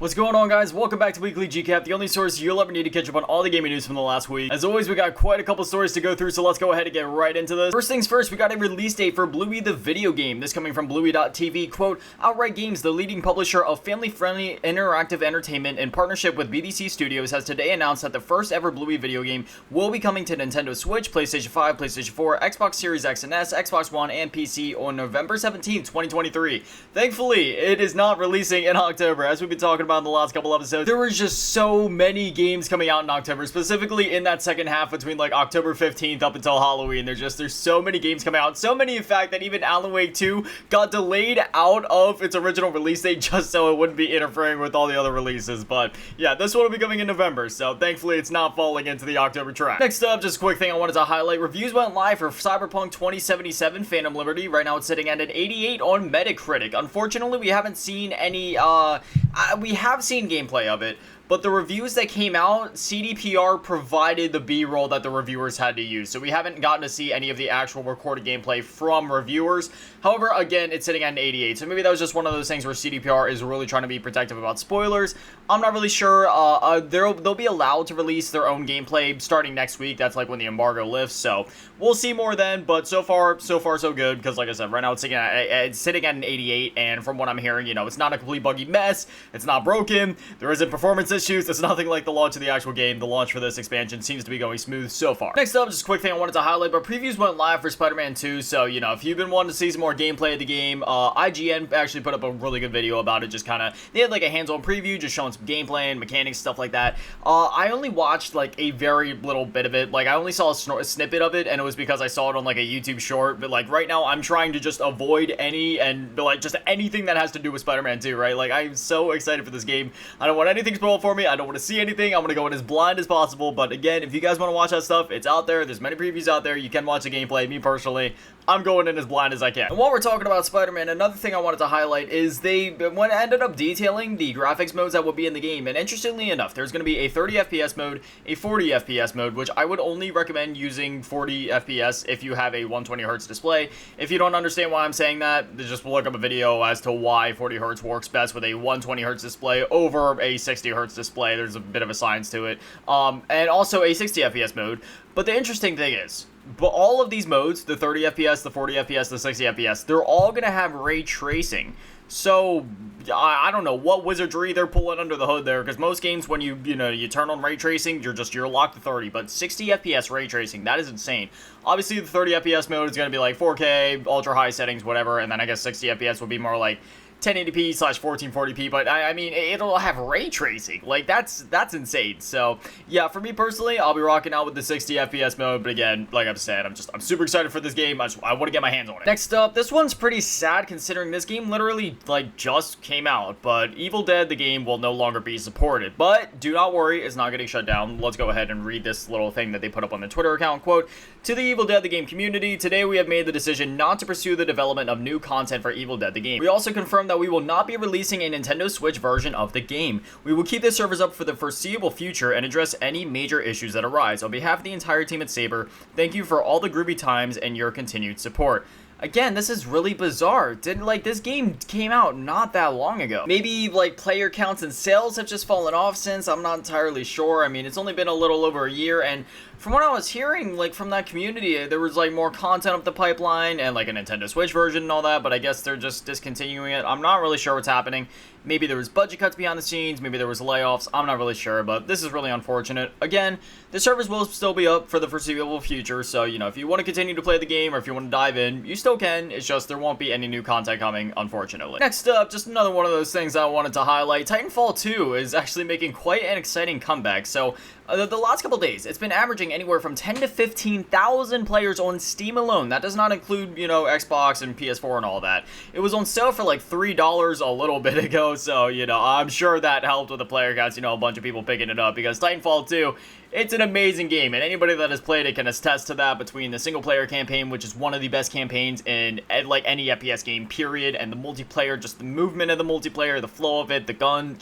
What's going on, guys? Welcome back to Weekly GCap, the only source you'll ever need to catch up on all the gaming news from the last week. As always, we got quite a couple stories to go through, so let's go ahead and get right into this. First things first, we got a release date for Bluey the video game. This coming from Bluey.tv, quote, Outright Games, the leading publisher of family-friendly interactive entertainment in partnership with BDC Studios, has today announced that the first ever Bluey video game will be coming to Nintendo Switch, PlayStation 5, PlayStation 4, Xbox Series X and S, Xbox One, and PC on November 17th, 2023. Thankfully, it is not releasing in October, as we've been talking about in the last couple episodes. There was just so many games coming out in October, specifically in that second half between like October 15th up until Halloween. There's so many games coming out. So many, in fact, that even Alan Wake 2 got delayed out of its original release date just so it wouldn't be interfering with all the other releases. But yeah, this one will be coming in November, so thankfully it's not falling into the October track. Next up, just a quick thing I wanted to highlight. Reviews went live for Cyberpunk 2077 Phantom Liberty. Right now it's sitting at an 88 on Metacritic. Unfortunately, we haven't seen any, we have seen gameplay of it, but the reviews that came out, CDPR provided the B-roll that the reviewers had to use, so we haven't gotten to see any of the actual recorded gameplay from reviewers. However, again, it's sitting at an 88, so maybe that was just one of those things where CDPR is really trying to be protective about spoilers. I'm not really sure. They'll be allowed to release their own gameplay starting next week. That's like when the embargo lifts, so we'll see more then, but so far so good, because like I said, right now it's sitting at an 88, and from what I'm hearing, you know, it's not a complete buggy mess, it's not broken, there isn't performance issues, it's nothing like the launch of the actual game. The launch for this expansion seems to be going smooth so far. Next up, just a quick thing I wanted to highlight, but previews went live for Spider-Man 2, so, you know, if you've been wanting to see some more gameplay of the game, IGN actually put up a really good video about it, just kind of, they had like a hands-on preview, just showing some gameplay and mechanics, stuff like that. I only watched like a very little bit of it, like I only saw a snippet of it, and it was because I saw it on like a YouTube short, but like right now I'm trying to just avoid just anything that has to do with Spider-Man 2, right? Like I'm so excited for this game. I don't want anything spoiled for me, I don't want to see anything, I'm going to go in as blind as possible, but again, if you guys want to watch that stuff, it's out there, there's many previews out there, you can watch the gameplay. Me personally, I'm going in as blind as I can. And while we're talking about Spider-Man, another thing I wanted to highlight is they ended up detailing the graphics modes that will be in the game, and interestingly enough, there's going to be a 30 FPS mode, a 40 FPS mode, which I would only recommend using 40 FPS if you have a 120Hz display. If you don't understand why I'm saying that, just look up a video as to why 40Hz works best with a 120Hz display over a 60Hz display. There's a bit of a science to it. And also a 60 FPS mode. But the interesting thing is, but all of these modes, the 30 FPS, the 40 FPS, the 60 FPS, they're all going to have ray tracing. So, I don't know what wizardry they're pulling under the hood there, because most games when you turn on ray tracing, you're locked to 30, but 60 FPS ray tracing, that is insane. Obviously, the 30 FPS mode is going to be like 4K, ultra high settings, whatever, and then I guess 60 FPS will be more like 1080p/1440p, but I mean, it'll have ray tracing. Like, that's insane. So, yeah, for me personally, I'll be rocking out with the 60 FPS mode, but again, like I've said, I'm super excited for this game. I want to get my hands on it. Next up, this one's pretty sad considering this game literally, like, just came out, but Evil Dead, the game, will no longer be supported. But, do not worry, it's not getting shut down. Let's go ahead and read this little thing that they put up on the Twitter account, quote, To the Evil Dead, the game community, today we have made the decision not to pursue the development of new content for Evil Dead, the game. We also confirmed that we will not be releasing a Nintendo Switch version of the game. We will keep the servers up for the foreseeable future and address any major issues that arise. On behalf of the entire team at Saber, thank you for all the groovy times and your continued support. Again, this is really bizarre. This game came out not that long ago. Maybe, like, player counts and sales have just fallen off since, I'm not entirely sure. I mean, it's only been a little over a year, and from what I was hearing, like, from that community, there was, like, more content up the pipeline, and, like, a Nintendo Switch version and all that, but I guess they're just discontinuing it. I'm not really sure what's happening. Maybe there was budget cuts behind the scenes, maybe there was layoffs, I'm not really sure, but this is really unfortunate. Again, the servers will still be up for the foreseeable future, so, you know, if you want to continue to play the game, or if you want to dive in, you still can. It's just there won't be any new content coming, unfortunately. Next up, just another one of those things I wanted to highlight. Titanfall 2 is actually making quite an exciting comeback. So, the last couple days, it's been averaging anywhere from 10 to 15,000 players on Steam alone. That does not include, you know, Xbox and PS4 and all that. It was on sale for like $3 a little bit ago, so, you know, I'm sure that helped with the player counts, you know, a bunch of people picking it up, because Titanfall 2, it's an amazing game, and anybody that has played it can attest to that, between the single-player campaign, which is one of the best campaigns in, like, any FPS game, period, and the multiplayer, just the movement of the multiplayer, the flow of it, the gun,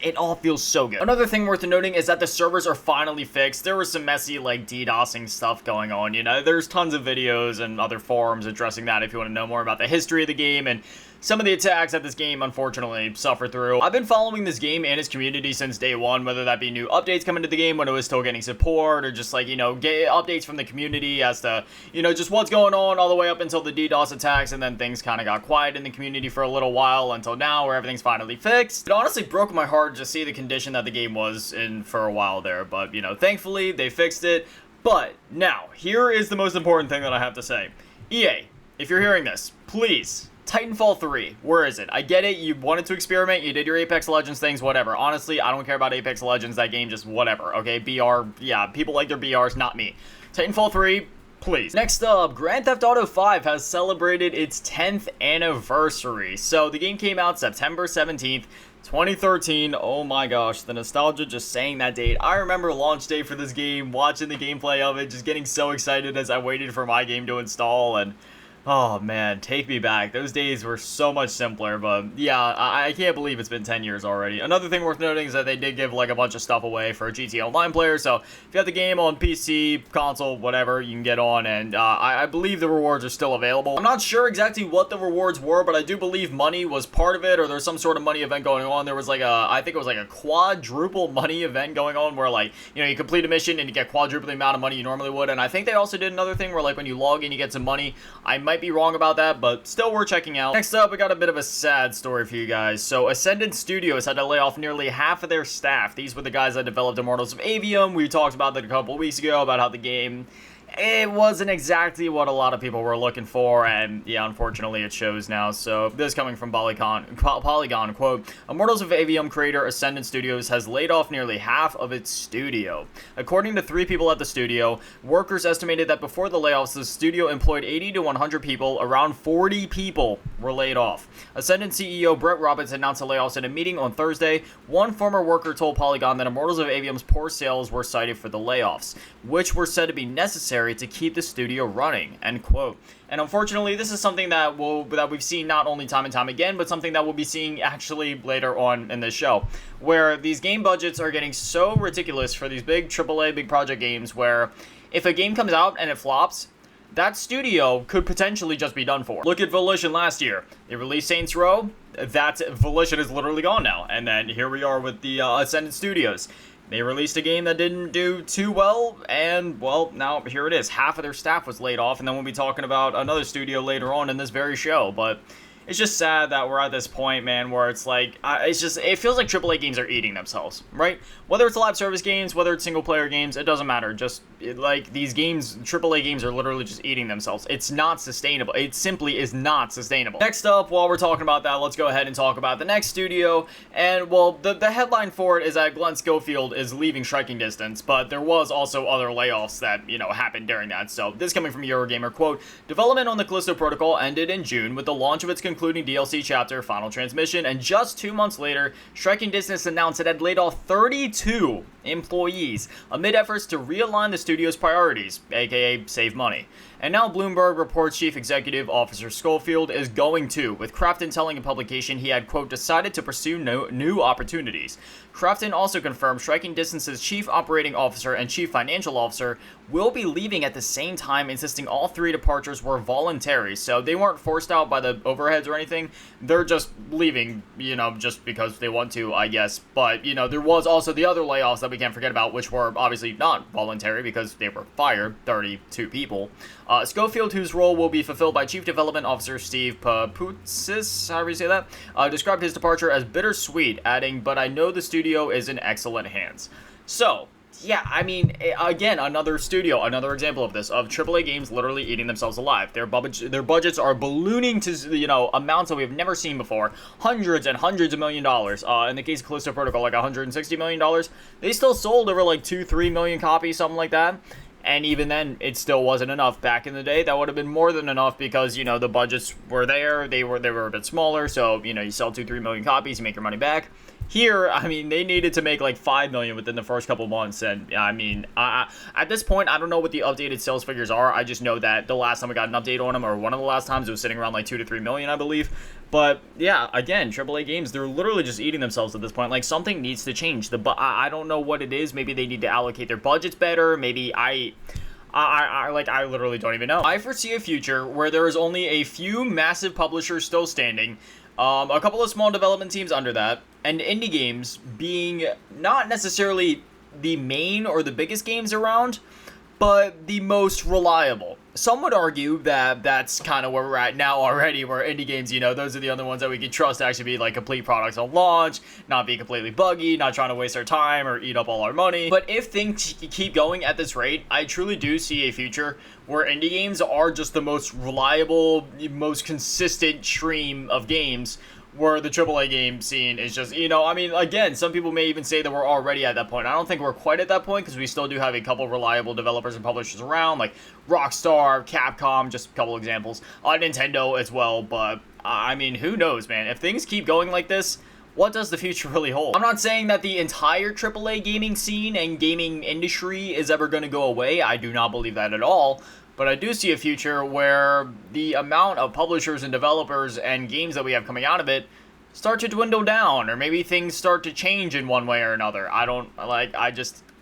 it all feels so good. Another thing worth noting is that the servers are finally fixed. There was some messy, like, DDoSing stuff going on, you know, there's tons of videos and other forums addressing that if you want to know more about the history of the game, and some of the attacks that this game unfortunately suffered through. I've been following this game and its community since day one, whether that be new updates coming to the game when it was still getting support, or just like, you know, get updates from the community as to, you know, just what's going on all the way up until the DDoS attacks, and then things kind of got quiet in the community for a little while until now where everything's finally fixed. It honestly broke my heart to see the condition that the game was in for a while there, but, you know, thankfully they fixed it. But now, here is the most important thing that I have to say. EA, if you're hearing this, please, Titanfall 3, where is it? I get it, you wanted to experiment, you did your Apex Legends things, whatever. Honestly, I don't care about Apex Legends, that game, just whatever, okay? BR, yeah, people like their BRs, not me. Titanfall 3, please. Next up, Grand Theft Auto 5 has celebrated its 10th anniversary. So, the game came out September 17th, 2013. Oh my gosh, the nostalgia just saying that date. I remember launch day for this game, watching the gameplay of it, just getting so excited as I waited for my game to install, and oh man, take me back. Those days were so much simpler, but yeah, I can't believe it's been 10 years already. Another thing worth noting is that they did give like a bunch of stuff away for GTA Online players, so if you have the game on PC, console, whatever, you can get on, and I believe the rewards are still available. I'm not sure exactly what the rewards were, but I do believe money was part of it, or there's some sort of money event going on. There was like I think it was like a quadruple money event going on where, like, you know, you complete a mission and you get quadruple the amount of money you normally would, and I think they also did another thing where, like, when you log in you get some money. I might be wrong about that, but still worth checking out. Next up, we got a bit of a sad story for you guys. So Ascendant Studios had to lay off nearly half of their staff. These were the guys that developed Immortals of Aveum. We talked about that a couple weeks ago about how the game, it wasn't exactly what a lot of people were looking for, and yeah, unfortunately it shows now. So this coming from Polygon, quote, Immortals of Aveum creator Ascendant Studios has laid off nearly half of its studio. According to 3 people at the studio, workers estimated that before the layoffs, the studio employed 80 to 100 people. Around 40 people were laid off. Ascendant CEO Brett Roberts announced the layoffs in a meeting on Thursday. One former worker told Polygon that Immortals of Aveum's poor sales were cited for the layoffs, which were said to be necessary to keep the studio running, end quote. And unfortunately, this is something that we've seen not only time and time again, but something that we'll be seeing actually later on in this show, where these game budgets are getting so ridiculous for these big AAA, big project games, where if a game comes out and it flops, that studio could potentially just be done for. Look at Volition last year. They released Saints Row. Volition is literally gone now. And then here we are with the Ascendant Studios. They released a game that didn't do too well, and, well, now here it is. Half of their staff was laid off, and then we'll be talking about another studio later on in this very show, but it's just sad that we're at this point, man, where it's like, it feels like AAA games are eating themselves, right? Whether it's live service games, whether it's single-player games, it doesn't matter. Like, these games, AAA games are literally just eating themselves. It's not sustainable. It simply is not sustainable. Next up, while we're talking about that, let's go ahead and talk about the next studio, and, well, the headline for it is that Glen Schofield is leaving striking distance, but there was also other layoffs that, you know, happened during that. So, this coming from Eurogamer, quote, development on the Callisto Protocol ended in June with the launch of its concluding DLC chapter, Final Transmission, and just 2 months later, Striking Distance announced it had laid off 32 employees amid efforts to realign the studio's priorities, aka save money. And now Bloomberg reports Chief Executive Officer Schofield is going to, with Crafton telling a publication he had, quote, decided to pursue new opportunities. Crafton also confirmed Striking Distance's Chief Operating Officer and Chief Financial Officer will be leaving at the same time, insisting all 3 departures were voluntary, so they weren't forced out by the overheads or anything. They're just leaving, you know, just because they want to, I guess. But, you know, there was also the other layoffs that we can't forget about, which were obviously not voluntary because they were fired, 32 people. Schofield, whose role will be fulfilled by Chief Development Officer Steve Papoutsis, however you say that, described his departure as bittersweet, adding, but I know the studio is in excellent hands. So, yeah, I mean, again, another studio, another example of this, of AAA games literally eating themselves alive. Their budgets are ballooning to, you know, amounts that we've never seen before. Hundreds and hundreds of $1 million. In the case of Callisto Protocol, like $160 million. They still sold over like 2-3 million copies, something like that. And even then, it still wasn't enough. Back in the day, that would have been more than enough because, you know, the budgets were there. They were a bit smaller. So, you know, you sell 2-3 million copies, you make your money back. Here, I mean, they needed to make like 5 million within the first couple months, and I mean, at this point, I don't know what the updated sales figures are. I just know that the last time we got an update on them, or one of the last times, it was sitting around like 2 to 3 million, I believe. But yeah, again, AAA games, they're literally just eating themselves at this point. Like, something needs to change. I don't know what it is. Maybe they need to allocate their budgets better. Maybe I literally don't even know. I foresee a future where there is only a few massive publishers still standing, a couple of small development teams under that, and indie games being not necessarily the main or the biggest games around, but the most reliable. Some would argue that that's kind of where we're at now already, where indie games, you know, those are the other ones that we can trust to actually be like complete products on launch, not be completely buggy, not trying to waste our time or eat up all our money. But if things keep going at this rate, I truly do see a future where indie games are just the most reliable, most consistent stream of games, where the AAA game scene is just, you know, I mean, again, some people may even say that we're already at that point. I don't think we're quite at that point, because we still do have a couple reliable developers and publishers around, like Rockstar, Capcom, just a couple examples, Nintendo as well. But I mean, who knows, man? If things keep going like this, what does the future really hold? I'm not saying that the entire AAA gaming scene and gaming industry is ever going to go away. I do not believe that at all. But I do see a future where the amount of publishers and developers and games that we have coming out of it start to dwindle down, or maybe things start to change in one way or another.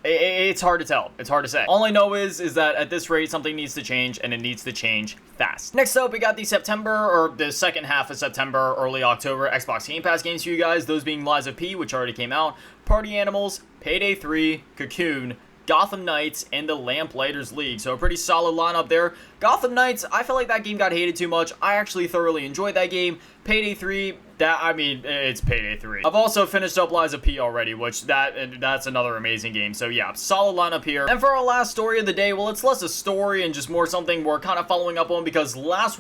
It's hard to tell. It's hard to say. All I know is that at this rate, something needs to change, and it needs to change fast. Next up, we got the September, or the second half of September, early October Xbox Game Pass games for you guys. Those being Lies of P, which already came out, Party Animals, Payday 3, Cocoon, Gotham Knights, and the Lamplighters League. So a pretty solid lineup there. Gotham Knights, I feel like that game got hated too much. I actually thoroughly enjoyed that game. Payday 3, it's Payday 3. I've also finished up Lies of P already, which that's another amazing game. So yeah, solid lineup here. And for our last story of the day, well, it's less a story and just more something we're kind of following up on, because last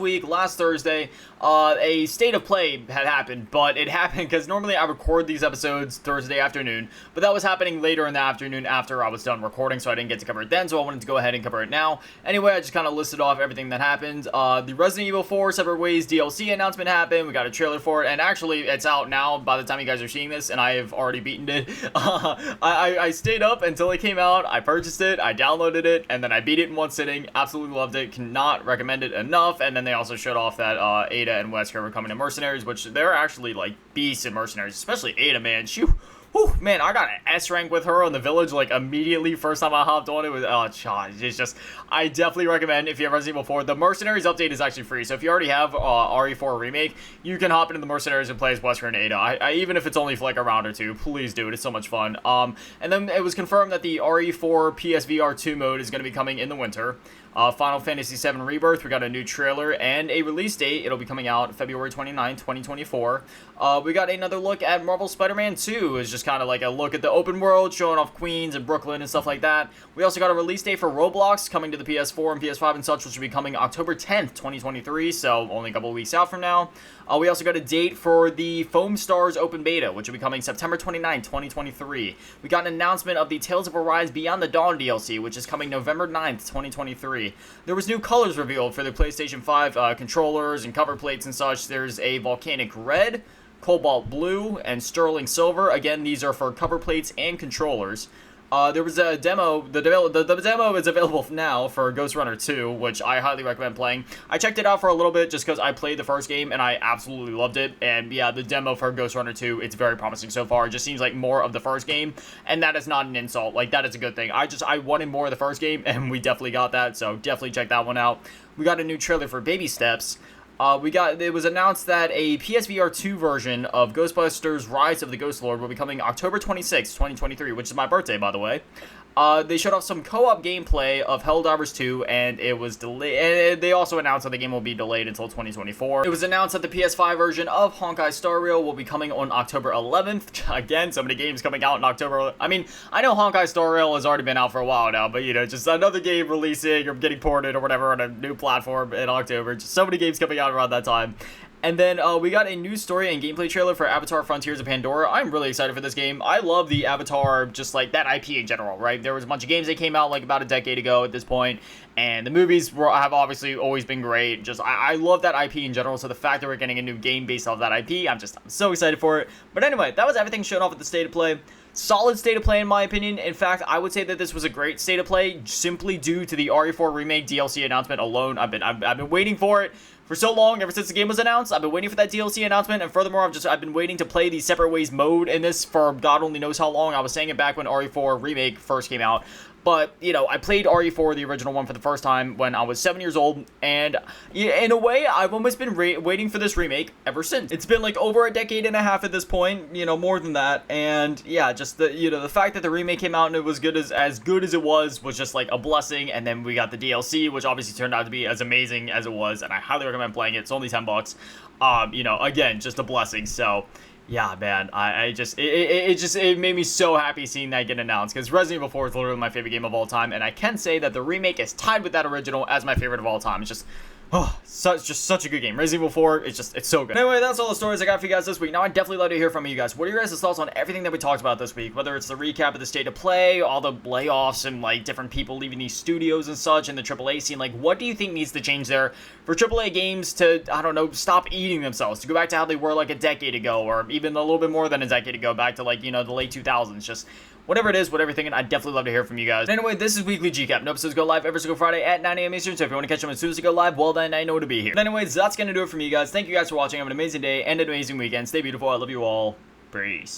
Thursday, a state of play had happened, but it happened because normally I record these episodes Thursday afternoon, but that was happening later in the afternoon after I was done recording, so I didn't get to cover it then, so I wanted to go ahead and cover it now. Anyway, I just kind of listed off everything that happened. The Resident Evil 4 Separate Ways DLC announcement happened. We got a trailer for it, and actually it's out now by the time you guys are seeing this, and I have already beaten it. I stayed up until it came out. I purchased it, I downloaded it, and then I beat it in one sitting. Absolutely loved it. Cannot recommend it enough. And then they also showed off that Ada and Wesker were coming to Mercenaries, which they're actually like beasts in Mercenaries, especially Ada, man. Whew, man, I got an S rank with her on the village, like, immediately. First time I hopped on, it was, it's just, I definitely recommend, if you have Resident Evil 4, the Mercenaries update is actually free, so if you already have RE4 Remake, you can hop into the Mercenaries and play as Wesker and Ada. Even if it's only for, like, a round or two, please do it, it's so much fun. And then it was confirmed that the RE4 PSVR 2 mode is going to be coming in the winter. Final Fantasy VII Rebirth, we got a new trailer and a release date. It'll be coming out February 29, 2024. We got another look at Marvel Spider-Man 2. It's just kind of like a look at the open world, showing off Queens and Brooklyn and stuff like that. We also got a release date for Roblox, coming to the PS4 and PS5 and such, which will be coming October 10th, 2023, so only a couple of weeks out from now. We also got a date for the Foam Stars Open Beta, which will be coming September 29, 2023. We got an announcement of the Tales of Arise Beyond the Dawn DLC, which is coming November 9th, 2023. There was new colors revealed for the PlayStation 5 controllers and cover plates and such. There's a Volcanic Red, Cobalt Blue, and Sterling Silver. Again, these are for cover plates and controllers. There was a demo. The demo is available now for Ghost Runner 2, which I highly recommend playing. I checked it out for a little bit just because I played the first game and I absolutely loved it. And yeah, the demo for Ghost Runner 2, it's very promising so far. It just seems like more of the first game, and that is not an insult. Like, that is a good thing. I wanted more of the first game, and we definitely got that, so definitely check that one out. We got a new trailer for Baby Steps. It was announced that a PSVR 2 version of Ghostbusters Rise of the Ghost Lord will be coming October 26, 2023, which is my birthday, by the way. They showed off some co-op gameplay of Helldivers 2, and it was delayed. And they also announced that the game will be delayed until 2024. It was announced that the PS5 version of Honkai Star Rail will be coming on October 11th. Again, so many games coming out in October. I mean, I know Honkai Star Rail has already been out for a while now, but, you know, just another game releasing or getting ported or whatever on a new platform in October. Just so many games coming out around that time. And then we got a new story and gameplay trailer for Avatar Frontiers of Pandora. I'm really excited for this game. I love the Avatar, just like that IP in general, right? There was a bunch of games that came out like about a decade ago at this point, and the movies have obviously always been great. Just, I love that IP in general, so the fact that we're getting a new game based off that IP, I'm so excited for it. But anyway, that was everything shown off at the State of Play. Solid State of Play in my opinion. In fact, I would say that this was a great State of Play simply due to the RE4 Remake DLC announcement alone. I've been waiting for it for so long, ever since the game was announced. I've been waiting for that DLC announcement, and furthermore, I've been waiting to play the Separate Ways mode in this for God only knows how long. I was saying it back when RE4 Remake first came out. But, you know, I played RE4, the original one, for the first time when I was 7 years old, and in a way, I've almost been waiting for this remake ever since. It's been like over a decade and a half at this point, you know, more than that, and yeah, just the, you know, the fact that the remake came out and it was as good as it was just like a blessing. And then we got the DLC, which obviously turned out to be as amazing as it was, and I highly recommend playing it. It's only $10. You know, again, just a blessing. So yeah, man, it made me so happy seeing that get announced, because Resident Evil 4 is literally my favorite game of all time, and I can say that the remake is tied with that original as my favorite of all time. It's just, oh, just such a good game. Resident Evil 4, it's so good. Anyway, that's all the stories I got for you guys this week. Now, I'd definitely love to hear from you guys. What are your guys' thoughts on everything that we talked about this week? Whether it's the recap of the state of play, all the layoffs, and, like, different people leaving these studios and such, and the AAA scene. Like, what do you think needs to change there for AAA games to, I don't know, stop eating themselves, to go back to how they were, like, a decade ago, or even a little bit more than a decade ago, back to, like, you know, the late 2000s? Just whatever it is, whatever you're thinking, I'd definitely love to hear from you guys. Anyway, this is Weekly GCap. No episodes go live every single Friday at 9 a.m. Eastern, so if you want to catch them as soon as they go live, well, then I know to be here. But anyways, that's going to do it for me, guys. Thank you guys for watching. Have an amazing day and an amazing weekend. Stay beautiful. I love you all. Peace.